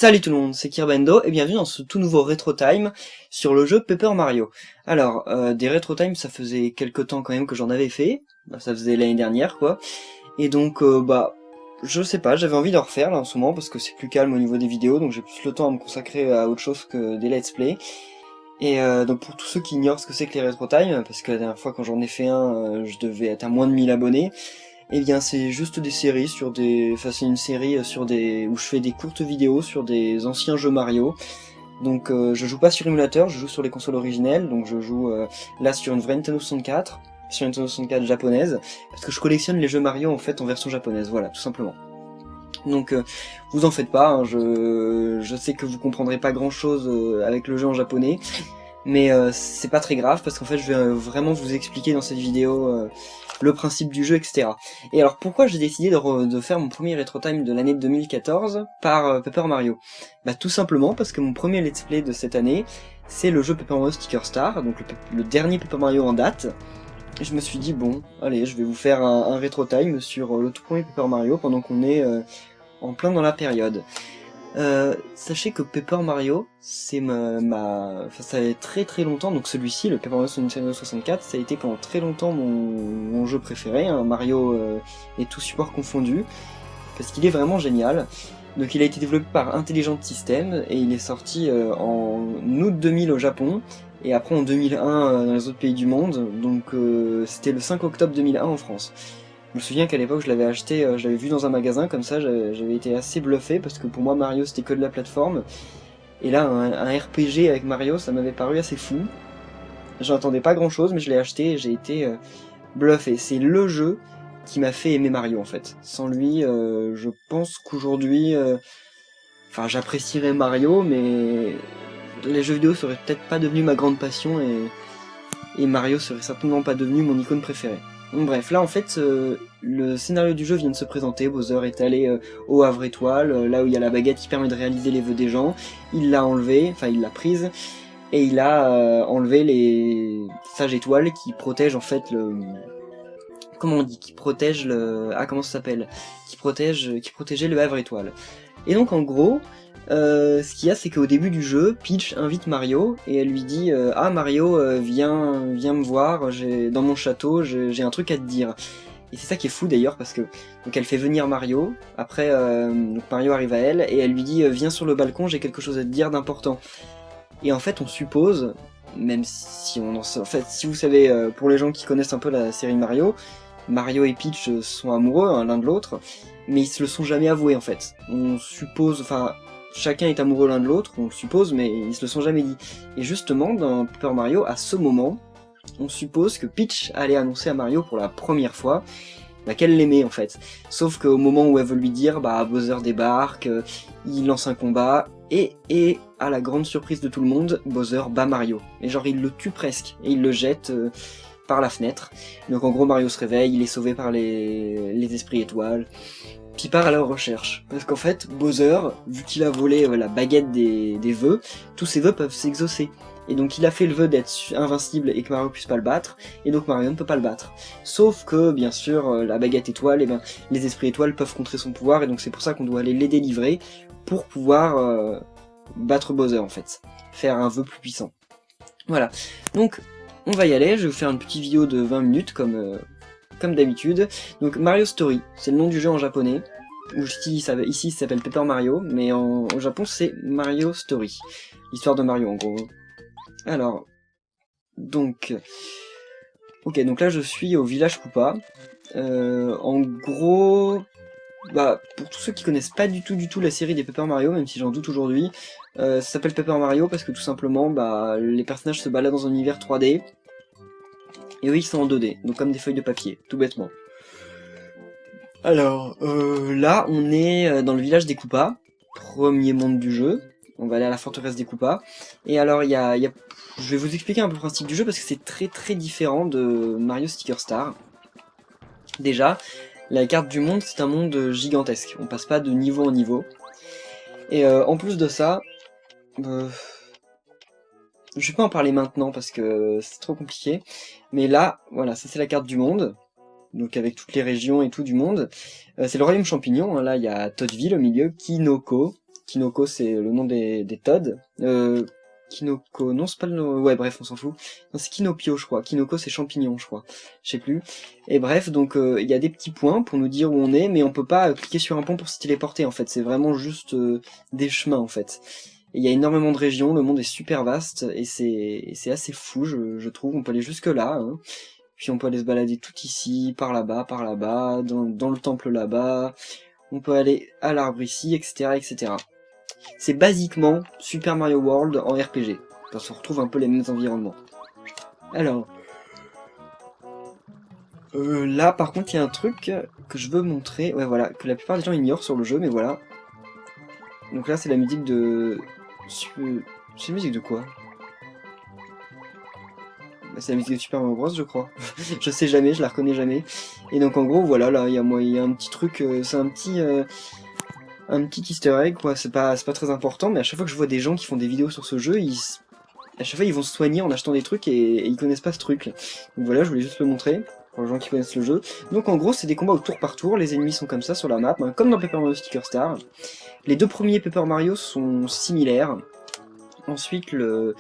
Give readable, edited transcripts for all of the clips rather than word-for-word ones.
Salut tout le monde, c'est Kirbendo et bienvenue dans ce tout nouveau Retro Time sur le jeu Paper Mario. Alors, des Retro Time, ça faisait quelque temps quand même que j'en avais fait, ça faisait l'année dernière quoi, et donc je sais pas, j'avais envie d'en refaire là en ce moment parce que c'est plus calme au niveau des vidéos, donc j'ai plus le temps à me consacrer à autre chose que des let's play. Et donc pour tous ceux qui ignorent ce que c'est que les Retro Time, parce que la dernière fois quand j'en ai fait un, je devais être à moins de 1000 abonnés, eh bien c'est juste des séries sur des... Enfin c'est une série sur des... où je fais des courtes vidéos sur des anciens jeux Mario. Donc je joue pas sur émulateur, je joue sur les consoles originelles, donc je joue là sur une vraie Nintendo 64, sur une Nintendo 64 japonaise, parce que je collectionne les jeux Mario en fait en version japonaise, voilà, tout simplement. Donc vous en faites pas, hein, je sais que vous comprendrez pas grand chose avec le jeu en japonais, mais c'est pas très grave parce qu'en fait je vais vraiment vous expliquer dans cette vidéo le principe du jeu, etc. Et alors pourquoi j'ai décidé de faire mon premier Retro Time de l'année 2014 par Paper Mario? Bah tout simplement parce que mon premier let's play de cette année, c'est le jeu Paper Mario Sticker Star, donc le dernier Paper Mario en date. Et je me suis dit bon, allez, je vais vous faire un Retro Time sur le tout premier Paper Mario pendant qu'on est en plein dans la période. Sachez que Paper Mario, c'est enfin, ça fait très très longtemps, donc celui-ci, le Paper Mario sur Nintendo 64, ça a été pendant très longtemps mon jeu préféré, hein, Mario et tout support confondu, parce qu'il est vraiment génial. Donc il a été développé par Intelligent Systems, et il est sorti en août 2000 au Japon, et après en 2001 dans les autres pays du monde, donc c'était le 5 octobre 2001 en France. Je me souviens qu'à l'époque je l'avais acheté, je l'avais vu dans un magasin comme ça, j'avais été assez bluffé parce que pour moi Mario c'était que de la plateforme. Et là un RPG avec Mario ça m'avait paru assez fou. J'en attendais pas grand chose mais je l'ai acheté et j'ai été bluffé. C'est le jeu qui m'a fait aimer Mario en fait. Sans lui je pense qu'aujourd'hui, enfin j'apprécierais Mario mais les jeux vidéo seraient peut-être pas devenus ma grande passion et Mario serait certainement pas devenu mon icône préférée. Donc bref, là en fait, le scénario du jeu vient de se présenter, Bowser est allé au Havre Étoile, là où il y a la baguette qui permet de réaliser les vœux des gens, il l'a enlevée, enfin il l'a prise, et il a enlevé les sages étoiles qui protègent en fait le... Comment on dit? Qui protègent le... Ah comment ça s'appelle? Qui protégeait le Havre Étoile. Et donc en gros, ce qu'il y a, c'est qu'au début du jeu, Peach invite Mario et elle lui dit ah Mario, viens me voir, dans mon château, j'ai un truc à te dire. Et c'est ça qui est fou d'ailleurs parce que donc elle fait venir Mario. Après, donc Mario arrive à elle et elle lui dit viens sur le balcon, j'ai quelque chose à te dire d'important. Et en fait, on suppose, même si on en sait, en fait, si vous savez, pour les gens qui connaissent un peu la série Mario, Mario et Peach sont amoureux hein, l'un de l'autre, mais ils se le sont jamais avoués en fait. On suppose, enfin. Chacun est amoureux l'un de l'autre, on le suppose, mais ils se le sont jamais dit. Et justement, dans Paper Mario, à ce moment, on suppose que Peach allait annoncer à Mario pour la première fois qu'elle l'aimait en fait. Sauf qu'au moment où elle veut lui dire, Bowser débarque, il lance un combat, et à la grande surprise de tout le monde, Bowser bat Mario. Et genre il le tue presque, et il le jette par la fenêtre. Donc en gros Mario se réveille, il est sauvé par les esprits étoiles. Puis part à leur recherche. Parce qu'en fait, Bowser, vu qu'il a volé la baguette des vœux, tous ses vœux peuvent s'exaucer. Et donc il a fait le vœu d'être invincible et que Mario puisse pas le battre, et donc Mario ne peut pas le battre. Sauf que, bien sûr, la baguette étoile, les esprits étoiles peuvent contrer son pouvoir, et donc c'est pour ça qu'on doit aller les délivrer, pour pouvoir battre Bowser en fait. Faire un vœu plus puissant. Voilà. Donc, on va y aller, je vais vous faire une petite vidéo de 20 minutes comme d'habitude. Donc Mario Story, c'est le nom du jeu en japonais. Ici ça s'appelle Paper Mario, mais au Japon c'est Mario Story. L'histoire de Mario en gros. Alors, donc... Ok, donc là je suis au village Koopa. En gros... pour tous ceux qui connaissent pas du tout la série des Paper Mario, même si j'en doute aujourd'hui, ça s'appelle Paper Mario parce que tout simplement, les personnages se baladent dans un univers 3D, et eux ils sont en 2D, donc comme des feuilles de papier, tout bêtement. Alors, là on est dans le village des Koopas, premier monde du jeu, on va aller à la forteresse des Koopas, et alors je vais vous expliquer un peu le principe du jeu parce que c'est très très différent de Mario Sticker Star. Déjà, la carte du monde c'est un monde gigantesque, on passe pas de niveau en niveau, et en plus de ça, je vais pas en parler maintenant parce que c'est trop compliqué, mais là, voilà, ça c'est la carte du monde, donc avec toutes les régions et tout du monde. C'est le royaume champignon, hein, là il y a Toadville au milieu, Kinoko, Kinoko c'est le nom des Toads. Kinoko, non c'est pas le nom, ouais bref on s'en fout. Non c'est Kinopio je crois, Kinoko c'est champignon je crois, je sais plus. Et bref donc il y a des petits points pour nous dire où on est, mais on peut pas cliquer sur un pont pour se téléporter en fait, c'est vraiment juste des chemins en fait. Il y a énormément de régions, le monde est super vaste, et c'est assez fou je trouve, on peut aller jusque là, hein. Puis on peut aller se balader tout ici, par là-bas, dans le temple là-bas, on peut aller à l'arbre ici, etc. etc. C'est basiquement Super Mario World en RPG, parce qu'on retrouve un peu les mêmes environnements. Alors, là par contre il y a un truc que je veux montrer, ouais voilà, que la plupart des gens ignorent sur le jeu, mais voilà. Donc là c'est la musique de... C'est la musique de quoi? C'est la musique de Super Mario Bros je crois. Je sais jamais, je la reconnais jamais. Et donc en gros voilà, là il y a un petit truc, c'est un petit easter egg quoi, c'est pas très important, mais à chaque fois que je vois des gens qui font des vidéos sur ce jeu, à chaque fois ils vont se soigner en achetant des trucs et ils connaissent pas ce truc. Donc voilà, je voulais juste le montrer pour les gens qui connaissent le jeu. Donc en gros c'est des combats au tour par tour, les ennemis sont comme ça sur la map, hein, comme dans Paper Mario Sticker Star. Les deux premiers Paper Mario sont similaires. Ensuite le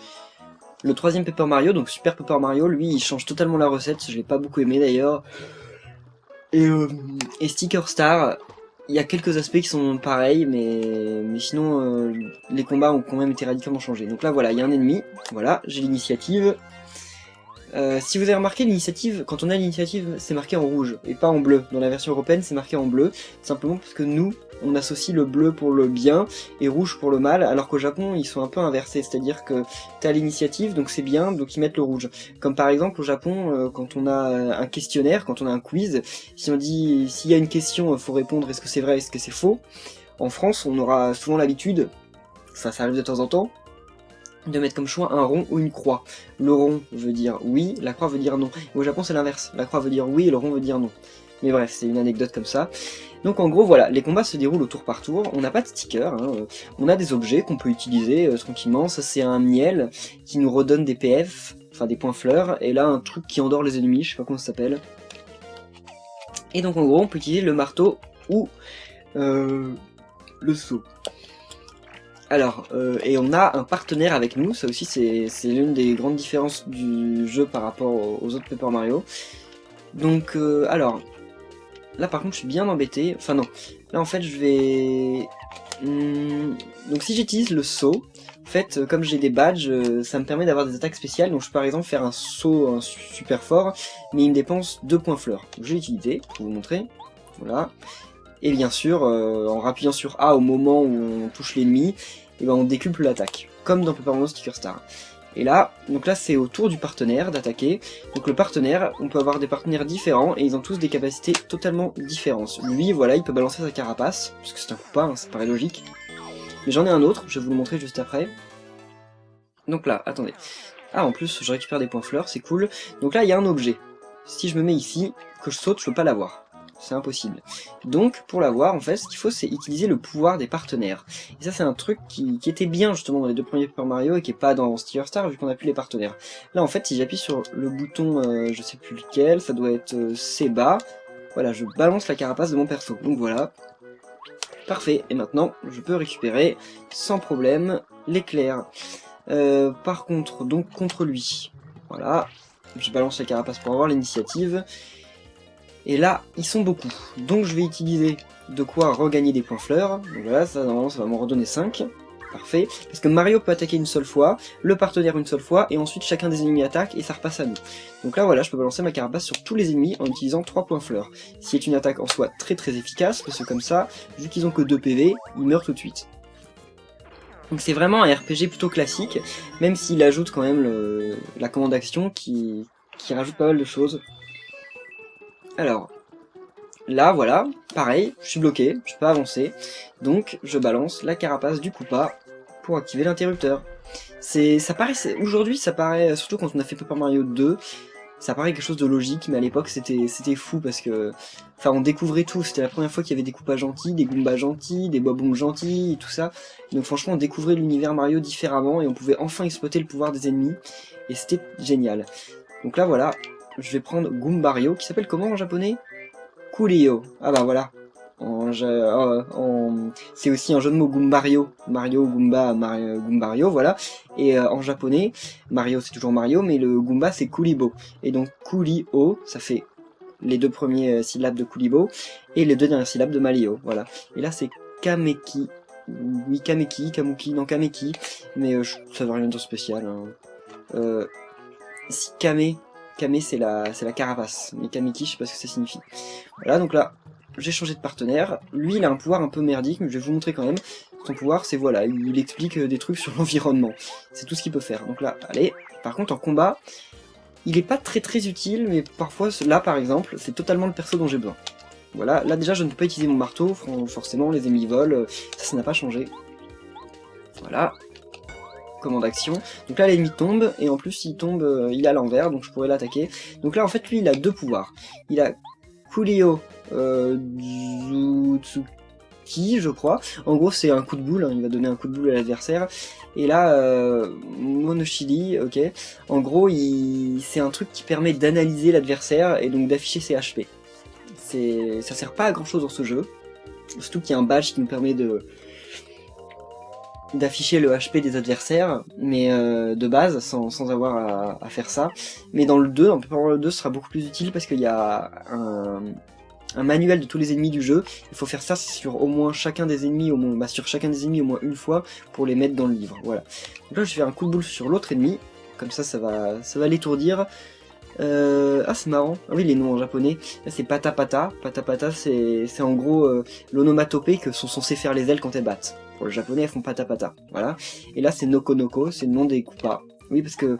troisième Paper Mario, donc Super Paper Mario, lui il change totalement la recette, je l'ai pas beaucoup aimé d'ailleurs. Et Sticker Star, il y a quelques aspects qui sont pareils, mais sinon les combats ont quand même été radicalement changés. Donc là voilà, il y a un ennemi, voilà, j'ai l'initiative. Si vous avez remarqué, l'initiative, quand on a l'initiative, c'est marqué en rouge et pas en bleu. Dans la version européenne, c'est marqué en bleu, simplement parce que nous, on associe le bleu pour le bien et rouge pour le mal, alors qu'au Japon, ils sont un peu inversés, c'est-à-dire que t'as l'initiative, donc c'est bien, donc ils mettent le rouge. Comme par exemple au Japon, quand on a un questionnaire, quand on a un quiz, si on dit, s'il y a une question, faut répondre, est-ce que c'est vrai, est-ce que c'est faux. En France, on aura souvent l'habitude, ça arrive de temps en temps, de mettre comme choix un rond ou une croix. Le rond veut dire oui, la croix veut dire non. Au Japon c'est l'inverse, la croix veut dire oui et le rond veut dire non. Mais bref, c'est une anecdote comme ça. Donc en gros voilà, les combats se déroulent au tour par tour, on n'a pas de stickers, hein. On a des objets qu'on peut utiliser tranquillement, ça c'est un miel qui nous redonne des PF, enfin des points fleurs, et là un truc qui endort les ennemis, je sais pas comment ça s'appelle. Et donc en gros on peut utiliser le marteau ou le seau. Alors, et on a un partenaire avec nous, ça aussi c'est l'une des grandes différences du jeu par rapport aux autres Paper Mario. Donc, alors, là par contre je suis bien embêté, enfin non, là en fait je vais... donc si j'utilise le saut, en fait comme j'ai des badges, ça me permet d'avoir des attaques spéciales, donc je peux par exemple faire un saut super fort, mais il me dépense 2 points fleurs. Donc je vais l'utiliser, pour vous montrer, voilà. Et bien sûr, en rappuyant sur A au moment où on touche l'ennemi, et ben on décuple l'attaque, comme dans Paper Mario Sticker Star. Et là, donc là c'est au tour du partenaire d'attaquer. Donc le partenaire, on peut avoir des partenaires différents, et ils ont tous des capacités totalement différentes. Lui, voilà, il peut balancer sa carapace, parce que c'est un coup pas, hein, ça paraît logique. Mais j'en ai un autre, je vais vous le montrer juste après. Donc là, attendez. Ah, en plus, je récupère des points fleurs, c'est cool. Donc là, il y a un objet. Si je me mets ici, que je saute, je peux pas l'avoir. C'est impossible. Donc, pour l'avoir, en fait, ce qu'il faut, c'est utiliser le pouvoir des partenaires. Et ça, c'est un truc qui était bien, justement, dans les deux premiers Paper Mario, et qui est pas dans Sticker Star, vu qu'on a plus les partenaires. Là, en fait, si j'appuie sur le bouton, je sais plus lequel, ça doit être C bas, voilà, je balance la carapace de mon perso. Donc voilà. Parfait. Et maintenant, je peux récupérer, sans problème, l'éclair. Par contre, donc, contre lui. Voilà. Je balance la carapace pour avoir l'initiative. Et là, ils sont beaucoup. Donc je vais utiliser de quoi regagner des points fleurs. Donc voilà, ça normalement ça va m'en redonner 5. Parfait. Parce que Mario peut attaquer une seule fois, le partenaire une seule fois, et ensuite chacun des ennemis attaque, et ça repasse à nous. Donc là voilà, je peux balancer ma carapace sur tous les ennemis en utilisant 3 points fleurs. Ce qui est une attaque en soi très très efficace, parce que comme ça, vu qu'ils ont que 2 PV, ils meurent tout de suite. Donc c'est vraiment un RPG plutôt classique, même s'il ajoute quand même la commande action qui rajoute pas mal de choses. Alors, là, voilà, pareil, je suis bloqué, je peux pas avancer, donc je balance la carapace du Koopa pour activer l'interrupteur. Aujourd'hui, ça paraît, surtout quand on a fait Paper Mario 2, ça paraît quelque chose de logique, mais à l'époque c'était fou parce que, enfin, on découvrait tout, c'était la première fois qu'il y avait des Koopas gentils, des Goombas gentils, des Bob-ombs gentils, et tout ça. Donc franchement, on découvrait l'univers Mario différemment, et on pouvait enfin exploiter le pouvoir des ennemis, et c'était génial. Donc là, voilà. Je vais prendre Goombario, qui s'appelle comment en japonais? Coolio. Ah bah voilà. C'est aussi un jeu de mots Goombario. Mario, Goomba, Goombario, voilà. Et en japonais, Mario c'est toujours Mario, mais le Goomba c'est Kulibo. Et donc Kuli-o, ça fait les 2 premiers syllabes de Kulibo, et les 2 dernières syllabes de Malio, voilà. Et là c'est Kameki. Oui, Kameki, Kamuki, non Kameki, mais ça veut rien dire spécial. Hein. Si Kame c'est la carapace, mais Kameki je sais pas ce que ça signifie. Voilà, donc là, j'ai changé de partenaire. Lui, il a un pouvoir un peu merdique, mais je vais vous montrer quand même. Son pouvoir, c'est voilà, il explique des trucs sur l'environnement. C'est tout ce qu'il peut faire. Donc là, allez. Par contre, en combat, il est pas très utile, mais parfois, là par exemple, c'est totalement le perso dont j'ai besoin. Voilà, là déjà, je ne peux pas utiliser mon marteau, forcément, les ennemis volent, ça n'a pas changé. Voilà. Commande action. Donc là, l'ennemi tombe, et en plus, il tombe, il est à l'envers, donc je pourrais l'attaquer. Donc là, en fait, lui, il a 2 pouvoirs. Il a Kurio Jutsuki, je crois. En gros, c'est un coup de boule, hein, il va donner un coup de boule à l'adversaire. Et là, Monoshili, ok. En gros, c'est un truc qui permet d'analyser l'adversaire et donc d'afficher ses HP. Ça sert pas à grand chose dans ce jeu. Surtout qu'il y a un badge qui nous permet d'afficher le HP des adversaires, mais de base, sans avoir à faire ça. Mais dans le 2, dans Paper Mario 2, ce sera beaucoup plus utile parce qu'il y a un manuel de tous les ennemis du jeu. Il faut faire ça sur au moins chacun des ennemis, sur chacun des ennemis au moins une fois pour les mettre dans le livre. Voilà. Donc là, je vais faire un coup de boule sur l'autre ennemi, comme ça va l'étourdir. Ah, c'est marrant. Ah oui, les noms en japonais. Là, c'est Pata Pata. Pata Pata, c'est en gros l'onomatopée que sont censées faire les ailes quand elles battent. Pour le japonais, elles font Pata Pata. Voilà. Et là, c'est Noko Noko, c'est le nom des Koopas. Oui, parce que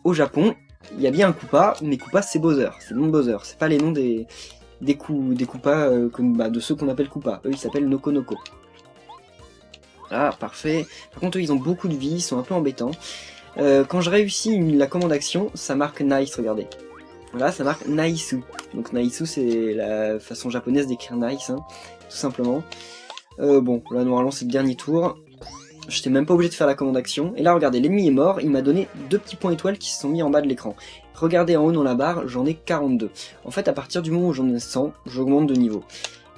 au Japon, il y a bien un Koopa, mais Koopa, c'est Bowser. C'est le nom de Bowser. C'est pas les noms des Koopas, de ceux qu'on appelle Koopas. Eux, ils s'appellent Noko Noko. Ah, parfait. Par contre, eux, ils ont beaucoup de vie, ils sont un peu embêtants. Quand je réussis la commande action, ça marque nice, regardez. Voilà, ça marque Naisu. Donc Naisu, c'est la façon japonaise d'écrire nice, hein, tout simplement. Bon, là normalement c'est le dernier tour. J'étais même pas obligé de faire la commande action. Et là, regardez, l'ennemi est mort, il m'a donné 2 petits points étoiles qui se sont mis en bas de l'écran. Regardez en haut dans la barre, j'en ai 42. En fait, à partir du moment où j'en ai 100, j'augmente de niveau.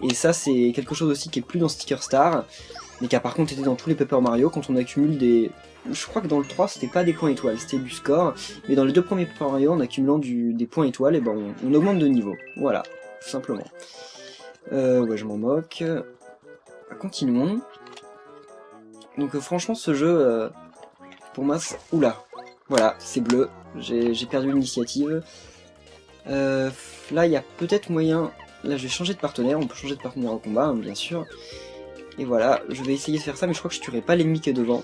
Et ça, c'est quelque chose aussi qui est plus dans Sticker Star, mais qui a par contre été dans tous les Paper Mario, quand on accumule des... Je crois que dans le 3, c'était pas des points étoiles, c'était du score, mais dans les 2 premiers Paper Mario, en accumulant des points étoiles, et ben on augmente de niveau. Voilà, tout simplement. Ouais, je m'en moque. Continuons. Donc franchement, ce jeu, pour moi, oula, voilà, c'est bleu, j'ai perdu l'initiative. Là, il y a peut-être moyen... Là, je vais changer de partenaire, on peut changer de partenaire en combat, hein, bien sûr. Et voilà, je vais essayer de faire ça, mais je crois que je tuerai pas l'ennemi qui est devant. De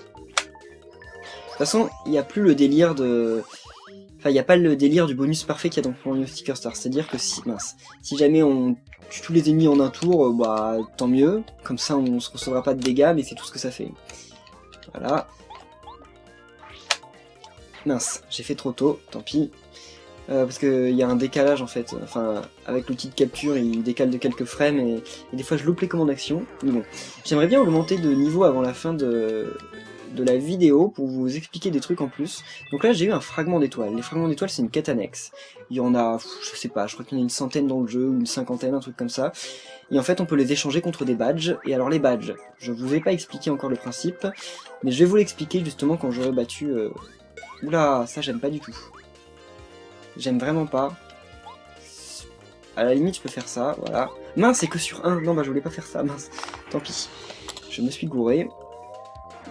toute façon, il n'y a plus le délire de... Enfin, il n'y a pas le délire du bonus parfait qu'il y a dans Mario Sticker Star. C'est-à-dire que si jamais on tue tous les ennemis en un tour, bah tant mieux. Comme ça, on se recevra pas de dégâts, mais c'est tout ce que ça fait. Voilà. Mince, j'ai fait trop tôt, tant pis. Parce qu'il y a un décalage en fait. Enfin, avec l'outil de capture, il décale de quelques frames et des fois je loupe les commandes d'action. Mais bon, j'aimerais bien augmenter de niveau avant la fin de la vidéo pour vous expliquer des trucs en plus. Donc là j'ai eu un fragment d'étoile. Les fragments d'étoile c'est une quête annexe. Il y en a, je sais pas, je crois qu'il y en a une centaine dans le jeu, ou une cinquantaine, un truc comme ça. Et en fait on peut les échanger contre des badges. Et alors les badges, je vous ai pas expliqué encore le principe, mais je vais vous l'expliquer justement quand j'aurai battu... Oula, ça j'aime pas du tout. J'aime vraiment pas. À la limite je peux faire ça, voilà. Mince, c'est que sur 1. Non bah je voulais pas faire ça, mince. Tant pis. Je me suis gouré.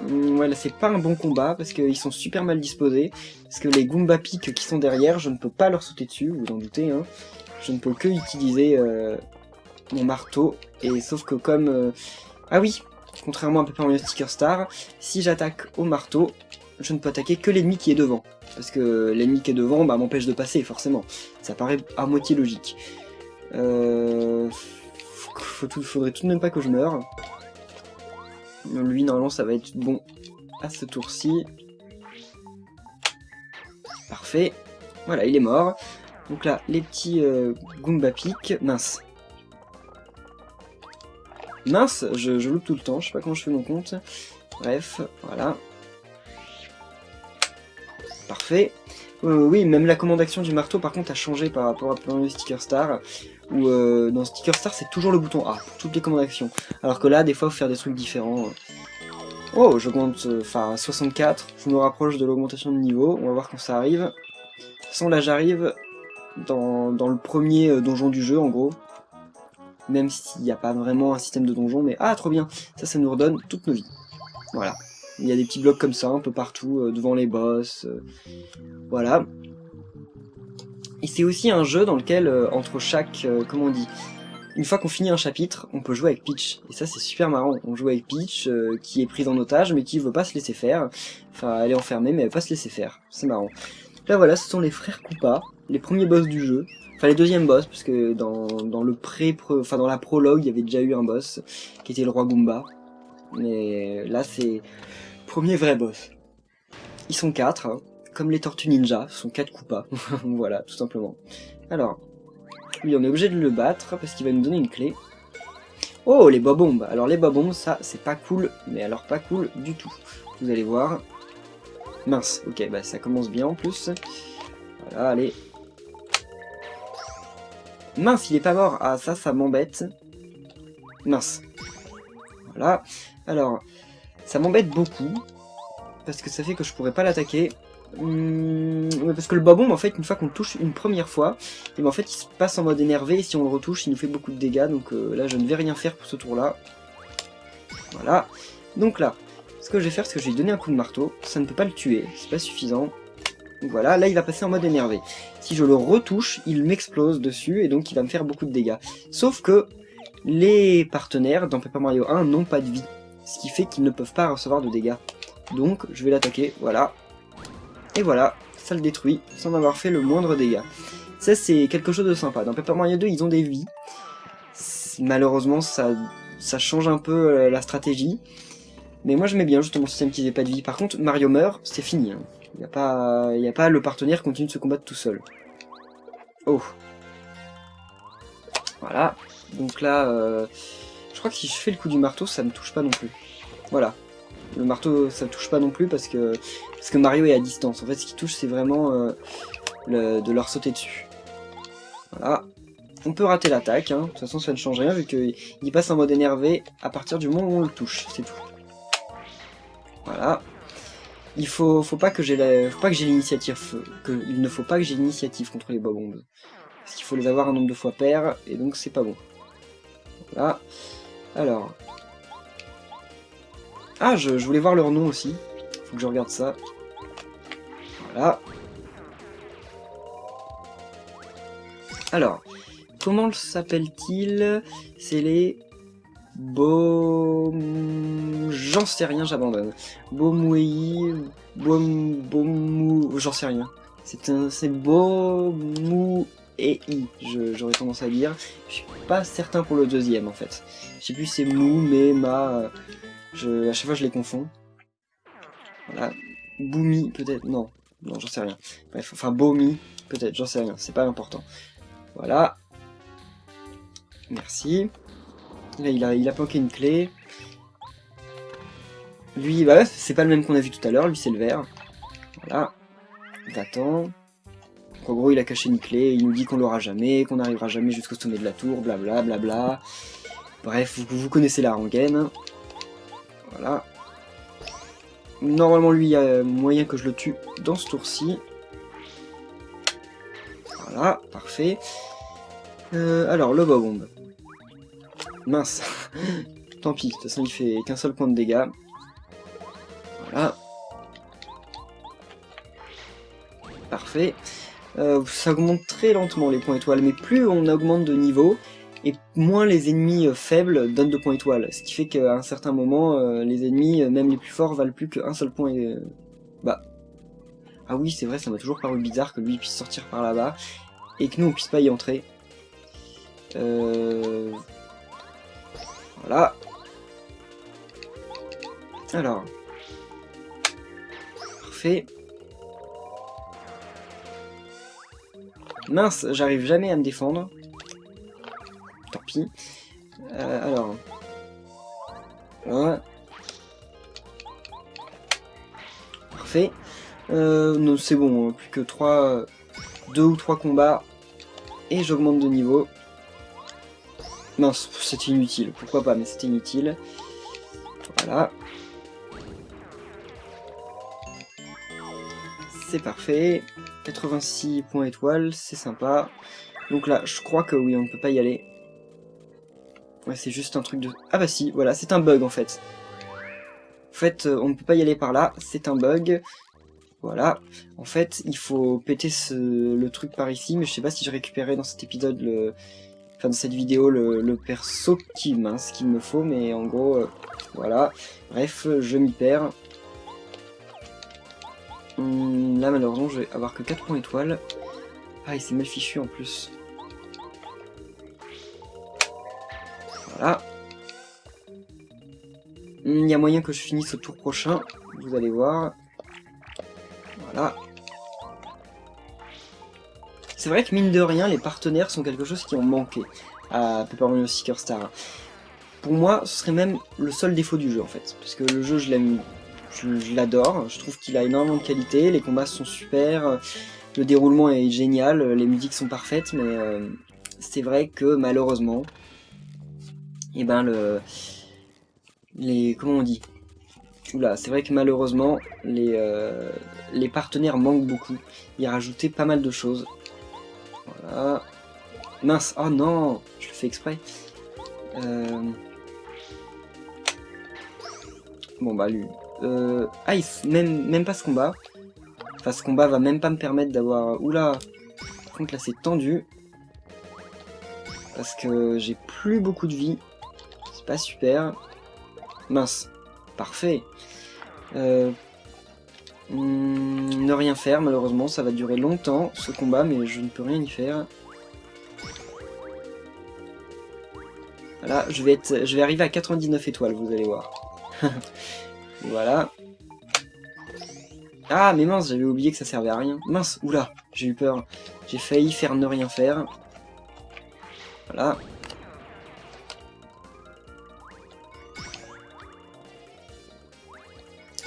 Ouais, là c'est pas un bon combat parce qu'ils sont super mal disposés. Parce que les Goomba Pick qui sont derrière, je ne peux pas leur sauter dessus, vous en doutez, hein. Je ne peux que utiliser mon marteau. Et sauf que comme... Ah oui, contrairement à Paper Mario Sticker Star, si j'attaque au marteau, je ne peux attaquer que l'ennemi qui est devant. Parce que l'ennemi qui est devant bah, m'empêche de passer, forcément. Ça paraît à moitié logique. Faudrait tout de même pas que je meure. Lui, normalement, ça va être bon à ce tour-ci. Parfait. Voilà, il est mort. Donc là, les petits Goomba Pick. Mince. Mince, je loupe tout le temps. Je sais pas comment je fais mon compte. Bref, voilà. Parfait. Oui, même la commande d'action du marteau par contre a changé par rapport à plein de Sticker Star. Où dans Sticker Star c'est toujours le bouton A pour toutes les commandes d'action. Alors que là des fois il faut faire des trucs différents. Oh, j'augmente, enfin 64, je me rapproche de l'augmentation de niveau, on va voir quand ça arrive. De toute façon là j'arrive dans le premier donjon du jeu en gros. Même s'il n'y a pas vraiment un système de donjon, mais ah trop bien, ça nous redonne toutes nos vies. Voilà. Il y a des petits blocs comme ça un peu partout, devant les boss. Voilà. Et c'est aussi un jeu dans lequel, entre chaque, comment on dit, une fois qu'on finit un chapitre, on peut jouer avec Peach. Et ça c'est super marrant. On joue avec Peach, qui est prise en otage, mais qui veut pas se laisser faire. Enfin, elle est enfermée, mais elle veut pas se laisser faire. C'est marrant. Là voilà, ce sont les frères Koopa, les premiers boss du jeu. Enfin les deuxièmes boss, parce que dans le enfin dans la prologue, il y avait déjà eu un boss, qui était le roi Goomba. Mais là c'est premier vrai boss. Ils sont 4, hein, comme les Tortues Ninja, ce sont 4 Koopas. Voilà, tout simplement. Alors, lui on est obligé de le battre, parce qu'il va nous donner une clé. Oh, les bobombes. Alors les bobombes, ça c'est pas cool, mais alors pas cool du tout. Vous allez voir. Mince, ok, bah ça commence bien en plus. Voilà, allez. Mince, il est pas mort. Ah, ça m'embête. Mince. Voilà. Alors, ça m'embête beaucoup. Parce que ça fait que je pourrais pas l'attaquer. Parce que le babombe, en fait, une fois qu'on le touche une première fois, et ben, en fait, il se passe en mode énervé. Et si on le retouche, il nous fait beaucoup de dégâts. Donc là, je ne vais rien faire pour ce tour-là. Voilà. Donc là, ce que je vais faire, c'est que je vais lui donner un coup de marteau. Ça ne peut pas le tuer. C'est pas suffisant. Donc voilà, là il va passer en mode énervé. Si je le retouche, il m'explose dessus et donc il va me faire beaucoup de dégâts. Sauf que les partenaires dans Paper Mario 1 n'ont pas de vie. Ce qui fait qu'ils ne peuvent pas recevoir de dégâts. Donc je vais l'attaquer, voilà. Et voilà, ça le détruit sans avoir fait le moindre dégât. Ça c'est quelque chose de sympa. Dans Paper Mario 2 ils ont des vies. Malheureusement ça change un peu la stratégie. Mais moi j'aimais bien justement le système qu'ils n'aient pas de vie. Par contre Mario meurt, c'est fini. Hein. Il n'y a pas le partenaire continue de se combattre tout seul. Oh. Voilà. Donc là, je crois que si je fais le coup du marteau, ça ne touche pas non plus. Voilà. Le marteau, ça ne touche pas non plus parce que Mario est à distance. En fait, ce qui touche, c'est vraiment de leur sauter dessus. Voilà. On peut rater l'attaque. Hein. De toute façon, ça ne change rien vu qu'il passe en mode énervé à partir du moment où on le touche. C'est tout. Voilà. Il faut pas que j'ai l'initiative. Il ne faut pas que j'ai l'initiative contre les bobombes. Parce qu'il faut les avoir un nombre de fois pair, et donc c'est pas bon. Voilà. Alors. Ah, je voulais voir leur nom aussi. Faut que je regarde ça. Voilà. Alors. Comment s'appellent-ils? C'est les... J'en sais rien, j'abandonne. Bomouei... J'en sais rien. C'est Bomou et I, j'aurais tendance à dire. Je suis pas certain pour le deuxième en fait. Je sais plus si c'est Mou, mais Ma... à chaque fois je les confonds. Voilà. Boumi, peut-être. Non, j'en sais rien. Bref, enfin Bomi, peut-être, j'en sais rien. C'est pas important. Voilà. Merci. Là, il a planqué une clé. Lui, bah, c'est pas le même qu'on a vu tout à l'heure. Lui, c'est le vert. Voilà. Va-t'en. Donc, en gros, il a caché une clé. Il nous dit qu'on l'aura jamais, qu'on n'arrivera jamais jusqu'au sommet de la tour. Blabla, blabla. Bref, vous connaissez la rengaine. Voilà. Normalement, lui, il y a moyen que je le tue dans ce tour-ci. Voilà, parfait. Alors, le bombe. Mince. Tant pis, de toute façon il fait qu'un seul point de dégâts. Voilà. Parfait. Ça augmente très lentement les points étoiles, mais plus on augmente de niveau, et moins les ennemis faibles donnent de points étoiles. Ce qui fait qu'à un certain moment, les ennemis, même les plus forts, valent plus qu'un seul point. Bah. Ah oui, c'est vrai, ça m'a toujours paru bizarre que lui puisse sortir par là-bas, et que nous on puisse pas y entrer. Voilà. Alors. Parfait. Mince, j'arrive jamais à me défendre. Tant pis. Alors. Voilà. Parfait. Non, c'est bon, plus que 2 ou 3 combats, et j'augmente de niveau. Mince, c'était inutile, pourquoi pas, mais c'était inutile. Voilà. C'est parfait. 86 points étoiles, c'est sympa. Donc là, je crois que oui, on ne peut pas y aller. Ouais, c'est juste un truc de... Ah bah si, voilà, c'est un bug en fait. En fait, on ne peut pas y aller par là, c'est un bug. Voilà. En fait, il faut péter le truc par ici, mais je sais pas si je récupérais dans cet épisode enfin dans cette vidéo le perso qu'il me faut, mais en gros, voilà. Bref, je m'y perds. Là, malheureusement, je vais avoir que 4 points étoiles. Ah, il s'est mal fichu en plus. Voilà. Il y a moyen que je finisse au tour prochain, vous allez voir. Voilà. C'est vrai que mine de rien, les partenaires sont quelque chose qui ont manqué à Paper Mario Sticker Star. Pour moi, ce serait même le seul défaut du jeu en fait. Parce que le jeu, je l'aime, je l'adore. Je trouve qu'il a énormément de qualité, les combats sont super, le déroulement est génial, les musiques sont parfaites, mais c'est vrai que malheureusement, et ben comment on dit? Oula, c'est vrai que malheureusement, les partenaires manquent beaucoup. Il a rajouté pas mal de choses. Voilà. Mince, oh non, je le fais exprès. Bon bah lui. Ah, même pas ce combat. Enfin, ce combat va même pas me permettre d'avoir... Oula. Par contre là c'est tendu. Parce que j'ai plus beaucoup de vie. C'est pas super. Mince. Parfait. Ne rien faire malheureusement, ça va durer longtemps ce combat, mais je ne peux rien y faire. Voilà, je vais arriver à 99 étoiles, vous allez voir. Voilà. Ah mais mince, j'avais oublié que ça servait à rien. Mince, oula, j'ai eu peur. J'ai failli faire ne rien faire. Voilà.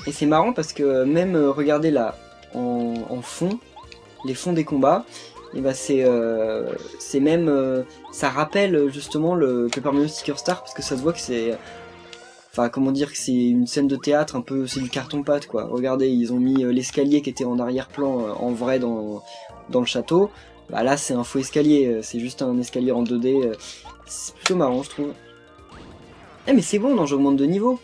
Et c'est marrant parce que même, regardez là, en fond, les fonds des combats, et bah c'est même... ça rappelle justement le Paper Mario Sticker Star, parce que ça se voit que c'est... Enfin, comment dire, que c'est une scène de théâtre, un peu, c'est du carton-pâte, quoi. Regardez, ils ont mis l'escalier qui était en arrière-plan, en vrai, dans le château. Bah là, c'est un faux escalier, c'est juste un escalier en 2D. C'est plutôt marrant, je trouve. Eh, mais c'est bon, non, j'augmente de niveau.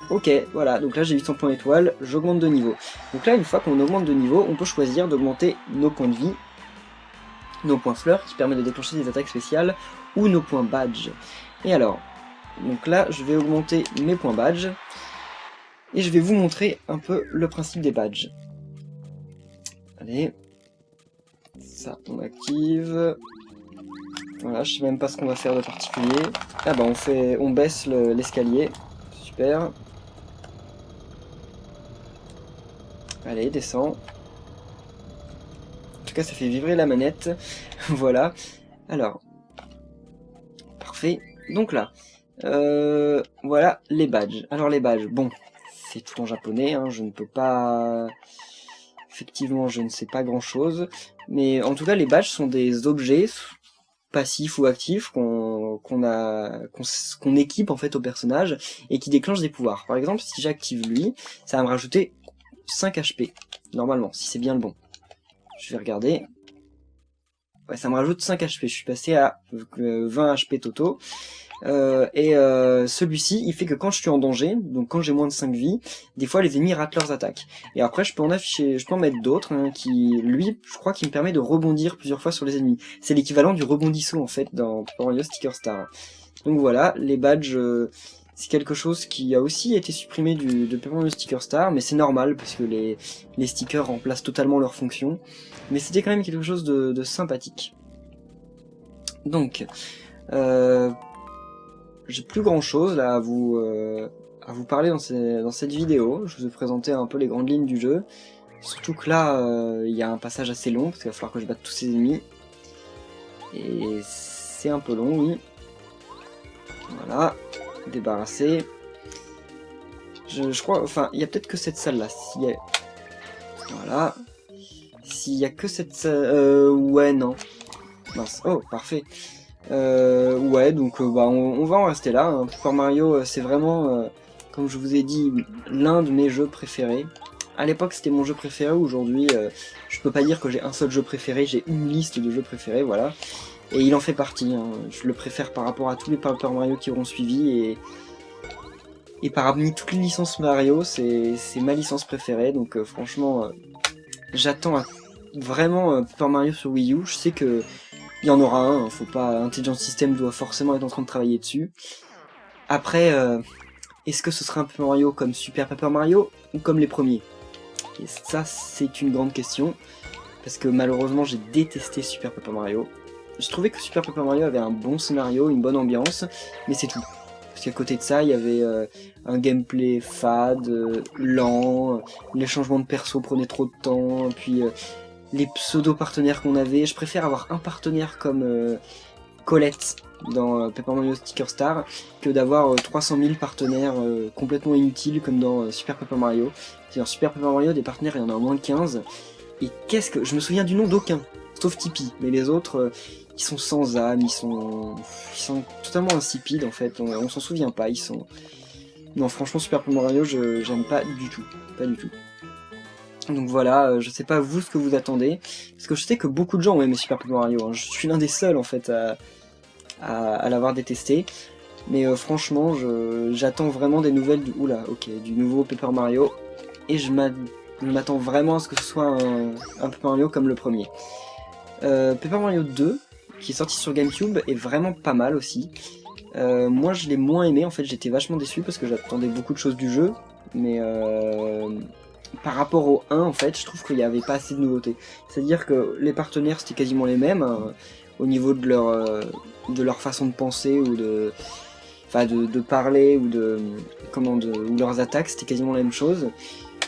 Ok, voilà, donc là j'ai 800 points étoiles, j'augmente de niveau. Donc là, une fois qu'on augmente de niveau, on peut choisir d'augmenter nos points de vie, nos points fleurs, qui permettent de déclencher des attaques spéciales, ou nos points badge. Et alors, donc là, je vais augmenter mes points badge, et je vais vous montrer un peu le principe des badges. Allez, ça on active. Voilà, je sais même pas ce qu'on va faire de particulier. Ah bah on baisse l'escalier, super. Allez, descend. En tout cas, ça fait vibrer la manette. Voilà. Alors. Parfait. Donc là. Voilà les badges. Alors les badges, bon. C'est tout en japonais, hein, je ne peux pas... Effectivement, je ne sais pas grand-chose. Mais en tout cas, les badges sont des objets passifs ou actifs qu'on équipe en fait au personnage et qui déclenchent des pouvoirs. Par exemple, si j'active lui, ça va me rajouter 5 HP, normalement, si c'est bien le bon. Je vais regarder. Ouais, ça me rajoute 5 HP, je suis passé à 20 HP totaux. Celui-ci, il fait que quand je suis en danger, donc quand j'ai moins de 5 vies, des fois les ennemis ratent leurs attaques. Et après, je peux en mettre d'autres, hein, qui, lui, je crois qu'il me permet de rebondir plusieurs fois sur les ennemis. C'est l'équivalent du rebondissant, en fait, dans Paper Mario Sticker Star. Donc voilà, les badges, c'est quelque chose qui a aussi été supprimé de Paper Mario Sticker Star, mais c'est normal, parce que les stickers remplacent totalement leur fonction. Mais c'était quand même quelque chose de sympathique. Donc, j'ai plus grand chose là à vous parler dans cette vidéo. Je vous ai présenté un peu les grandes lignes du jeu. Surtout que là, il y a un passage assez long, parce qu'il va falloir que je batte tous ces ennemis. Et c'est un peu long, oui. Voilà, débarrassé. Je crois, enfin, il y a peut-être que cette salle là. Voilà. S'il y a que cette... ouais, non. Mince. Oh, parfait. Ouais, donc bah, on va en rester là. Hein. Paper Mario, c'est vraiment, comme je vous ai dit, l'un de mes jeux préférés. À l'époque, c'était mon jeu préféré. Aujourd'hui, je peux pas dire que j'ai un seul jeu préféré. J'ai une liste de jeux préférés, voilà. Et il en fait partie. Hein. Je le préfère par rapport à tous les Paper Mario qui auront suivi. Et parmi toutes les licences Mario, c'est ma licence préférée. Donc franchement, j'attends vraiment Paper Mario sur Wii U. Je sais que il y en aura un, faut pas. Intelligent System doit forcément être en train de travailler dessus. Après, est-ce que ce sera un Paper Mario comme Super Paper Mario ou comme les premiers? Et ça, c'est une grande question. Parce que malheureusement, j'ai détesté Super Paper Mario. Je trouvais que Super Paper Mario avait un bon scénario, une bonne ambiance, mais c'est tout. Parce qu'à côté de ça, il y avait un gameplay fade, lent, les changements de perso prenaient trop de temps, puis les pseudo-partenaires qu'on avait. Je préfère avoir un partenaire comme Colette dans Paper Mario Sticker Star que d'avoir 300 000 partenaires complètement inutiles comme dans Super Paper Mario. C'est-à-dire Super Paper Mario, des partenaires, il y en a au moins de 15. Et qu'est-ce que... Je me souviens du nom d'aucun, sauf Tipeee. Mais les autres, ils sont sans âme, ils sont totalement insipides en fait. On s'en souvient pas, ils sont... Non, franchement, Super Paper Mario, j'aime pas du tout. Pas du tout. Donc voilà, je sais pas vous ce que vous attendez, parce que je sais que beaucoup de gens ont aimé Super Paper Mario, hein. Je suis l'un des seuls en fait à l'avoir détesté, mais franchement j'attends vraiment des nouvelles du... Oula, ok, du nouveau Paper Mario, et je m'attends vraiment à ce que ce soit un Paper Mario comme le premier. Paper Mario 2, qui est sorti sur GameCube, est vraiment pas mal aussi. Moi je l'ai moins aimé, en fait j'étais vachement déçu parce que j'attendais beaucoup de choses du jeu, mais par rapport au 1, en fait, je trouve qu'il n'y avait pas assez de nouveautés. C'est-à-dire que les partenaires, c'était quasiment les mêmes, hein, au niveau de leur façon de penser, ou de parler, ou ou leurs attaques, c'était quasiment la même chose.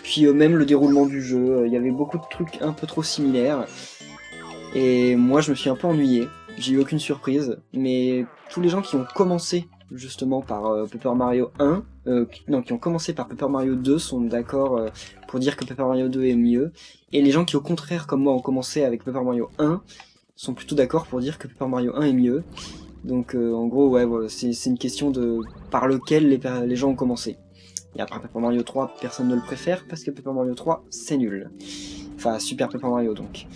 Puis même le déroulement du jeu, il y avait beaucoup de trucs un peu trop similaires. Et moi, je me suis un peu ennuyé. J'ai eu aucune surprise, mais tous les gens qui ont commencé justement par Paper Mario 1, qui ont commencé par Paper Mario 2 sont d'accord pour dire que Paper Mario 2 est mieux, et les gens qui au contraire comme moi ont commencé avec Paper Mario 1 sont plutôt d'accord pour dire que Paper Mario 1 est mieux. Donc en gros ouais, voilà, c'est une question de par lequel les gens ont commencé. Et après Paper Mario 3, personne ne le préfère parce que Paper Mario 3 c'est nul. Enfin Super Paper Mario donc.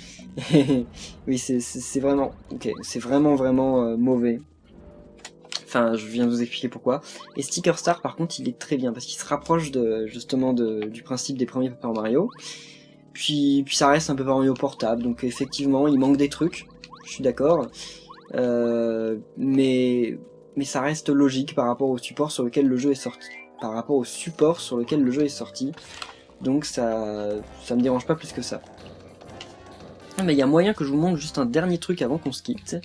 Oui c'est vraiment, ok, c'est vraiment mauvais. Enfin, je viens de vous expliquer pourquoi. Et Sticker Star, par contre, il est très bien, parce qu'il se rapproche justement du principe des premiers Paper Mario. Puis ça reste un Paper Mario portable, donc effectivement, il manque des trucs, je suis d'accord. Mais ça reste logique par rapport au support sur lequel le jeu est sorti. Par rapport au support sur lequel le jeu est sorti. Donc ça me dérange pas plus que ça. Mais il y a moyen que je vous montre juste un dernier truc avant qu'on se quitte.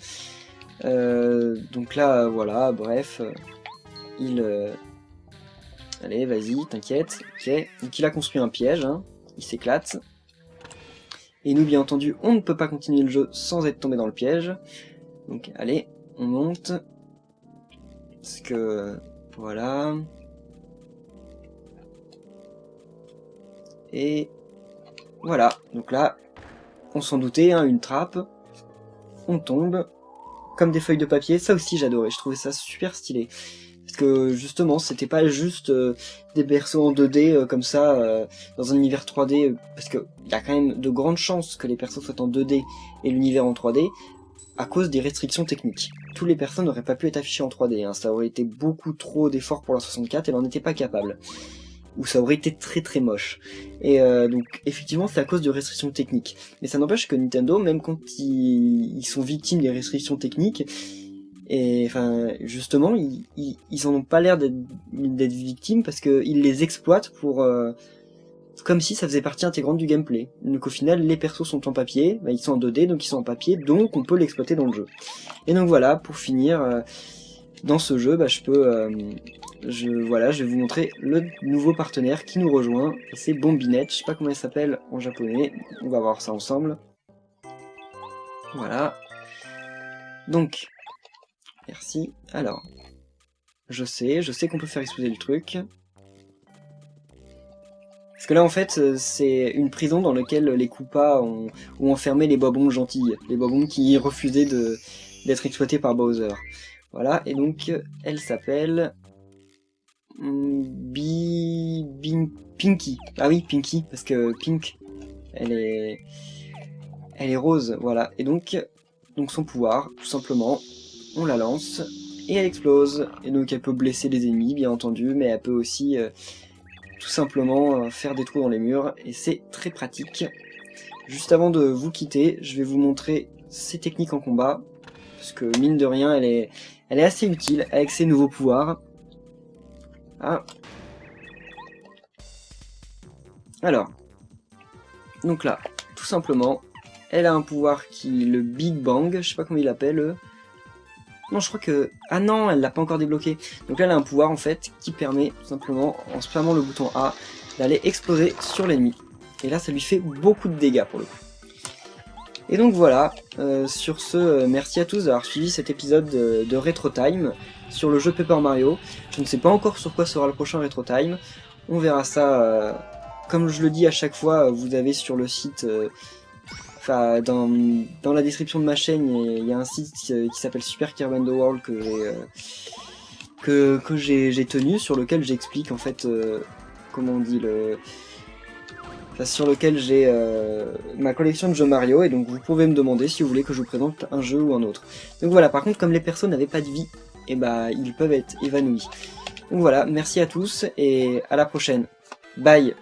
Donc là, voilà, bref, allez, vas-y, t'inquiète, ok. Donc il a construit un piège, hein. Il s'éclate. Et nous, bien entendu, on ne peut pas continuer le jeu sans être tombé dans le piège. Donc allez, on monte. Parce que, voilà. Et voilà, donc là, on s'en doutait, hein, une trappe. On tombe. Comme des feuilles de papier, ça aussi j'adorais, je trouvais ça super stylé. Parce que justement, c'était pas juste des persos en 2D comme ça, dans un univers 3D, parce qu'il y a quand même de grandes chances que les persos soient en 2D et l'univers en 3D, à cause des restrictions techniques. Tous les persos n'auraient pas pu être affichés en 3D, hein. Ça aurait été beaucoup trop d'efforts pour la 64, elle en était pas capable. Ou ça aurait été très très moche. Et donc effectivement c'est à cause de restrictions techniques. Mais ça n'empêche que Nintendo, même quand ils sont victimes des restrictions techniques, et enfin justement ils en ont pas l'air d'être victimes parce qu'ils les exploitent pour comme si ça faisait partie intégrante du gameplay. Donc au final les persos sont en papier, bah, ils sont en 2D donc ils sont en papier, donc on peut l'exploiter dans le jeu. Et donc voilà, pour finir, dans ce jeu, bah, je vais vous montrer le nouveau partenaire qui nous rejoint, et c'est Bombinette, je sais pas comment il s'appelle en japonais, on va voir ça ensemble. Voilà. Donc, merci. Alors, je sais qu'on peut faire exploser le truc. Parce que là, en fait, c'est une prison dans laquelle les Koopas ont enfermé les Bob-ombs gentils, les Bob-ombs qui refusaient d'être exploités par Bowser. Voilà, et donc, elle s'appelle... Pinky. Ah oui, Pinky, parce que Pink, elle est rose, voilà. Et donc son pouvoir, tout simplement, on la lance, et elle explose. Et donc elle peut blesser les ennemis, bien entendu, mais elle peut aussi tout simplement faire des trous dans les murs, et c'est très pratique. Juste avant de vous quitter, je vais vous montrer ses techniques en combat, parce que mine de rien, elle est assez utile avec ses nouveaux pouvoirs. Ah. Alors, donc là, tout simplement, elle a un pouvoir qui est le Big Bang, je sais pas comment il l'appelle. Non, je crois que... Ah non, elle l'a pas encore débloqué. Donc là, elle a un pouvoir en fait qui permet tout simplement, en spammant le bouton A, d'aller exploser sur l'ennemi. Et là, ça lui fait beaucoup de dégâts pour le coup. Et donc voilà, sur ce, merci à tous d'avoir suivi cet épisode de Retro Time sur le jeu Paper Mario. Je ne sais pas encore sur quoi sera le prochain Retro Time. On verra ça, comme je le dis à chaque fois, vous avez sur le site, enfin dans la description de ma chaîne, il y a un site qui s'appelle Super Kerbando World que j'ai tenu, sur lequel j'explique en fait, comment on dit, sur lequel j'ai ma collection de jeux Mario, et donc vous pouvez me demander si vous voulez que je vous présente un jeu ou un autre. Donc voilà, par contre, comme les personnes n'avaient pas de vie, et bah ils peuvent être évanouis. Donc voilà, merci à tous et à la prochaine. Bye.